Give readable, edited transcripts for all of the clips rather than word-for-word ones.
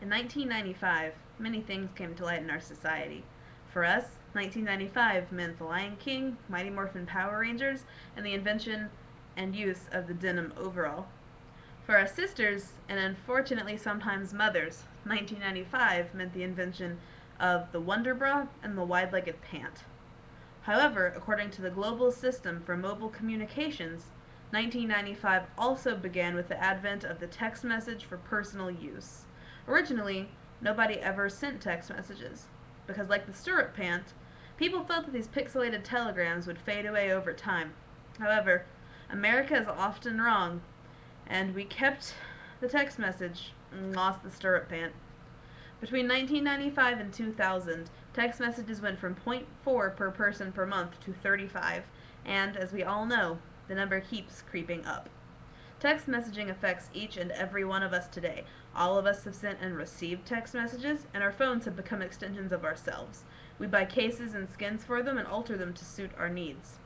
In 1995, many things came to light in our society. For us, 1995 meant The Lion King, Mighty Morphin Power Rangers, and the invention and use of the denim overall. For our sisters, and unfortunately sometimes mothers, 1995 meant the invention of the Wonder Bra and the wide-legged pant. However, according to the Global System for Mobile Communications, 1995 also began with the advent of the text message for personal use. Originally, nobody ever sent text messages, because like the stirrup pant, people felt that these pixelated telegrams would fade away over time. However, America is often wrong, and we kept the text message and lost the stirrup pant. Between 1995 and 2000, text messages went from 0.4 per person per month to 35, and as we all know, the number keeps creeping up. Text messaging affects each and every one of us today. All of us have sent and received text messages, and our phones have become extensions of ourselves. We buy cases and skins for them and alter them to suit our needs.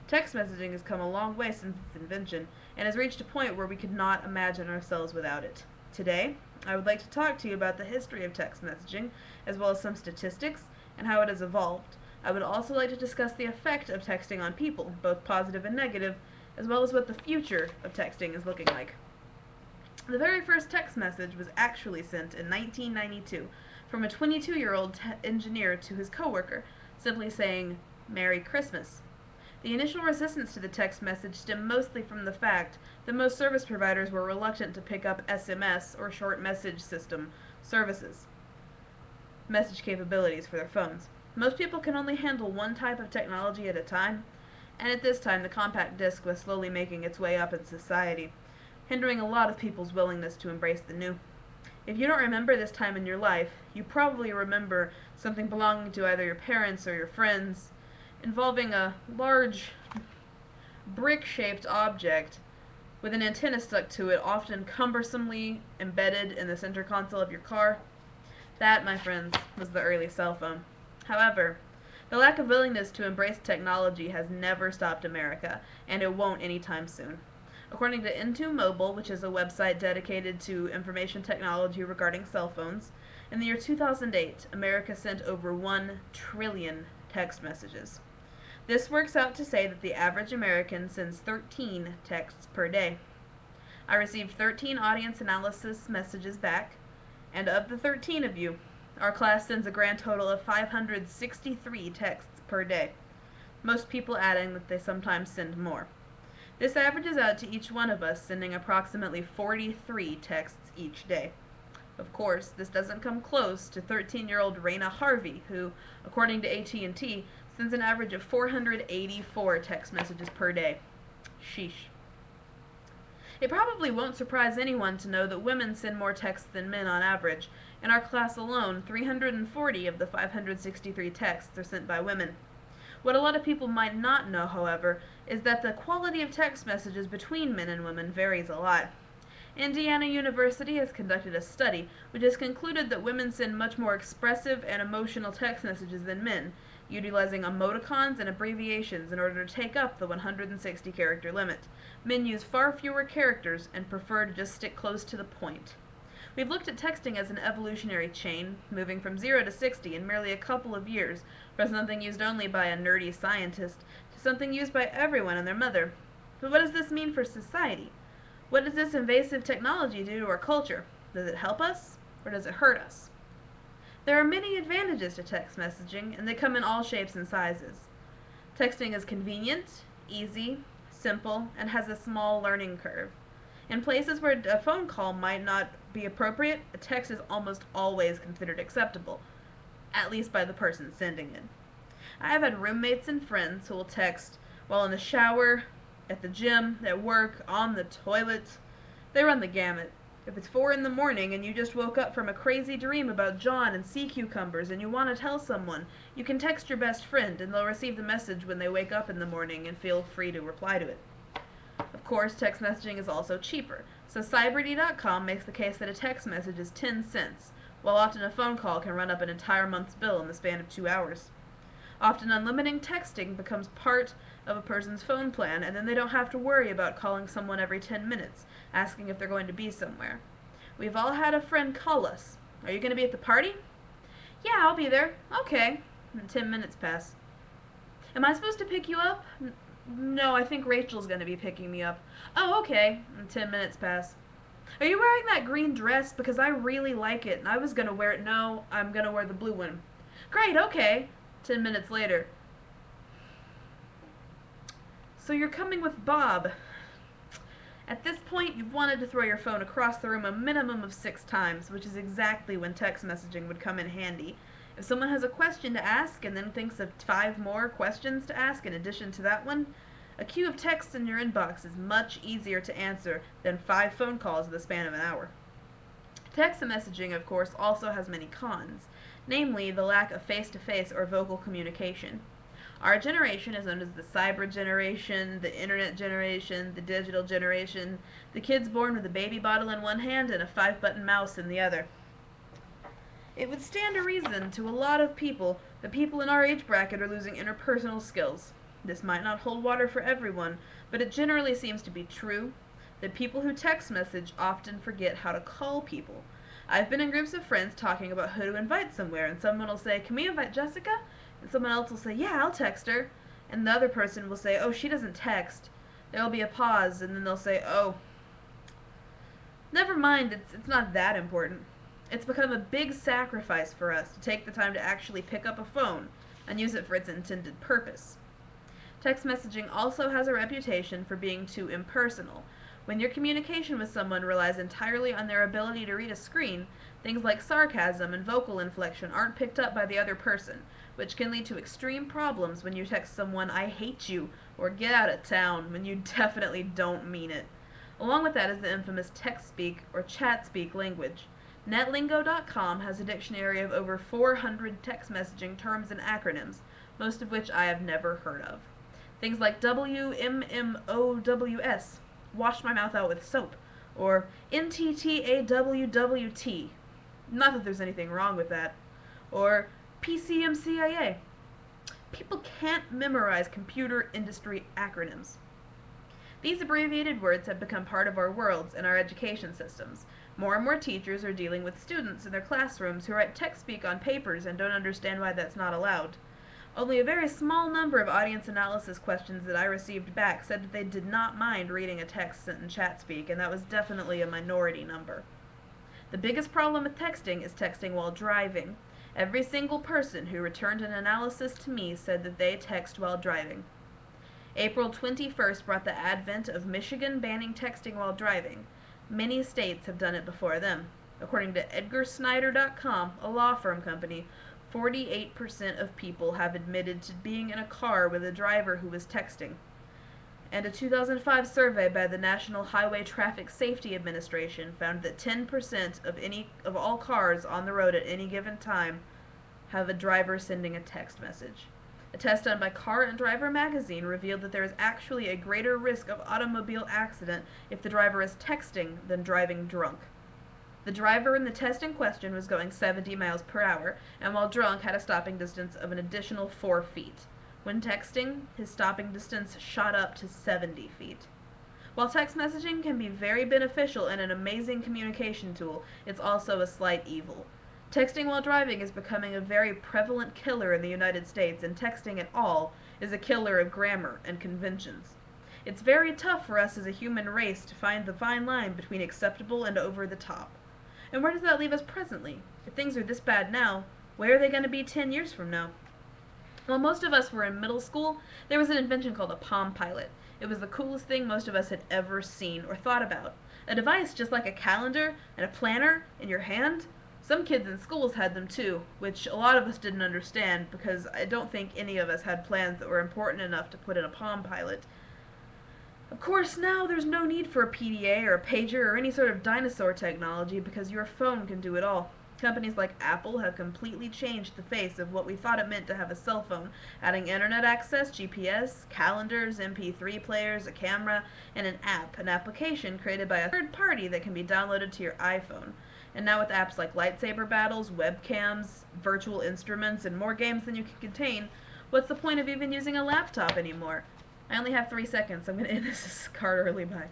Text messaging has come a long way since its invention, and has reached a point where we could not imagine ourselves without it. Today, I would like to talk to you about the history of text messaging, as well as some statistics, and how it has evolved. I would also like to discuss the effect of texting on people, both positive and negative, as well as what the future of texting is looking like. The very first text message was actually sent in 1992 from a 22-year-old engineer to his coworker, simply saying, "Merry Christmas." The initial resistance to the text message stemmed mostly from the fact that most service providers were reluctant to pick up SMS, or short message system, message capabilities for their phones. Most people can only handle one type of technology at a time, and at this time the compact disc was slowly making its way up in society, hindering a lot of people's willingness to embrace the new. If you don't remember this time in your life, you probably remember something belonging to either your parents or your friends, involving a large brick-shaped object with an antenna stuck to it, often cumbersomely embedded in the center console of your car. That, my friends, was the early cell phone. However, the lack of willingness to embrace technology has never stopped America, and it won't anytime soon. According to Into Mobile, which is a website dedicated to information technology regarding cell phones, in the year 2008, America sent over 1 trillion text messages. This works out to say that the average American sends 13 texts per day. I received 13 audience analysis messages back, and of the 13 of you, our class sends a grand total of 563 texts per day, most people adding that they sometimes send more. This averages out to each one of us sending approximately 43 texts each day. Of course, this doesn't come close to 13-year-old Raina Harvey, who, according to AT&T, sends an average of 484 text messages per day. Sheesh. It probably won't surprise anyone to know that women send more texts than men on average. In our class alone, 340 of the 563 texts are sent by women. What a lot of people might not know, however, is that the quality of text messages between men and women varies a lot. Indiana University has conducted a study which has concluded that women send much more expressive and emotional text messages than men, utilizing emoticons and abbreviations in order to take up the 160-character limit. Men use far fewer characters and prefer to just stick close to the point. We've looked at texting as an evolutionary chain, moving from 0 to 60 in merely a couple of years, from something used only by a nerdy scientist to something used by everyone and their mother. But what does this mean for society? What does this invasive technology do to our culture? Does it help us, or does it hurt us? There are many advantages to text messaging, and they come in all shapes and sizes. Texting is convenient, easy, simple, and has a small learning curve. In places where a phone call might not be appropriate, a text is almost always considered acceptable, at least by the person sending it. I have had roommates and friends who will text while in the shower, at the gym, at work, on the toilet. They run the gamut. If it's 4 in the morning and you just woke up from a crazy dream about John and sea cucumbers and you want to tell someone, you can text your best friend and they'll receive the message when they wake up in the morning and feel free to reply to it. Of course, text messaging is also cheaper, so Cyberdy.com makes the case that a text message is 10 cents, while often a phone call can run up an entire month's bill in the span of 2 hours. Often unlimited texting becomes part of a person's phone plan, and then they don't have to worry about calling someone every 10 minutes, asking if they're going to be somewhere. We've all had a friend call us, Are you going to be at the party? Yeah, I'll be there. Okay. And 10 minutes pass. Am I supposed to pick you up? No, I think Rachel's going to be picking me up. Oh, okay. And 10 minutes pass. Are you wearing that green dress? Because I really like it, and I was going to wear it. No, I'm going to wear the blue one. Great, okay. 10 minutes later. So you're coming with Bob. At this point, you've wanted to throw your phone across the room a minimum of 6 times, which is exactly when text messaging would come in handy. If someone has a question to ask and then thinks of 5 more questions to ask in addition to that one, a queue of texts in your inbox is much easier to answer than 5 phone calls in the span of an hour. Text messaging, of course, also has many cons, namely the lack of face-to-face or vocal communication. Our generation is known as the cyber generation, the internet generation, the digital generation, the kids born with a baby bottle in one hand and a 5-button mouse in the other. It would stand to reason to a lot of people that people in our age bracket are losing interpersonal skills. This might not hold water for everyone, but it generally seems to be true that people who text message often forget how to call people. I've been in groups of friends talking about who to invite somewhere, and someone will say, "Can we invite Jessica?" And someone else will say, "Yeah, I'll text her." And the other person will say, "Oh, she doesn't text." There will be a pause, and then they'll say, "Oh, never mind, it's not that important." It's become a big sacrifice for us to take the time to actually pick up a phone and use it for its intended purpose. Text messaging also has a reputation for being too impersonal. When your communication with someone relies entirely on their ability to read a screen, things like sarcasm and vocal inflection aren't picked up by the other person, which can lead to extreme problems when you text someone, "I hate you," or "get out of town," when you definitely don't mean it. Along with that is the infamous text speak or chat speak language. Netlingo.com has a dictionary of over 400 text messaging terms and acronyms, most of which I have never heard of. Things like WMMOWS, wash my mouth out with soap, or NTTAWWT, not that there's anything wrong with that, or PCMCIA. People can't memorize computer industry acronyms. These abbreviated words have become part of our worlds and our education systems. More and more teachers are dealing with students in their classrooms who write text speak on papers and don't understand why that's not allowed. Only a very small number of audience analysis questions that I received back said that they did not mind reading a text sent in chat speak, and that was definitely a minority number. The biggest problem with texting is texting while driving. Every single person who returned an analysis to me said that they text while driving. April 21st brought the advent of Michigan banning texting while driving. Many states have done it before them. According to EdgarSnyder.com, a law firm company, 48% of people have admitted to being in a car with a driver who was texting. And a 2005 survey by the National Highway Traffic Safety Administration found that 10% of all cars on the road at any given time have a driver sending a text message. A test done by Car and Driver magazine revealed that there is actually a greater risk of automobile accident if the driver is texting than driving drunk. The driver in the test in question was going 70 miles per hour, and while drunk had a stopping distance of an additional 4 feet. When texting, his stopping distance shot up to 70 feet. While text messaging can be very beneficial and an amazing communication tool, it's also a slight evil. Texting while driving is becoming a very prevalent killer in the United States, and texting at all is a killer of grammar and conventions. It's very tough for us as a human race to find the fine line between acceptable and over the top. And where does that leave us presently? If things are this bad now, where are they going to be 10 years from now? While most of us were in middle school, there was an invention called a Palm Pilot. It was the coolest thing most of us had ever seen or thought about. A device just like a calendar and a planner in your hand. Some kids in schools had them too, which a lot of us didn't understand because I don't think any of us had plans that were important enough to put in a Palm Pilot. Of course, now there's no need for a PDA or a pager or any sort of dinosaur technology because your phone can do it all. Companies like Apple have completely changed the face of what we thought it meant to have a cell phone, adding internet access, GPS, calendars, MP3 players, a camera, and an application created by a third party that can be downloaded to your iPhone. And now with apps like lightsaber battles, webcams, virtual instruments, and more games than you can contain, what's the point of even using a laptop anymore? I only have 3 seconds. I'm going to end this card early. Bye.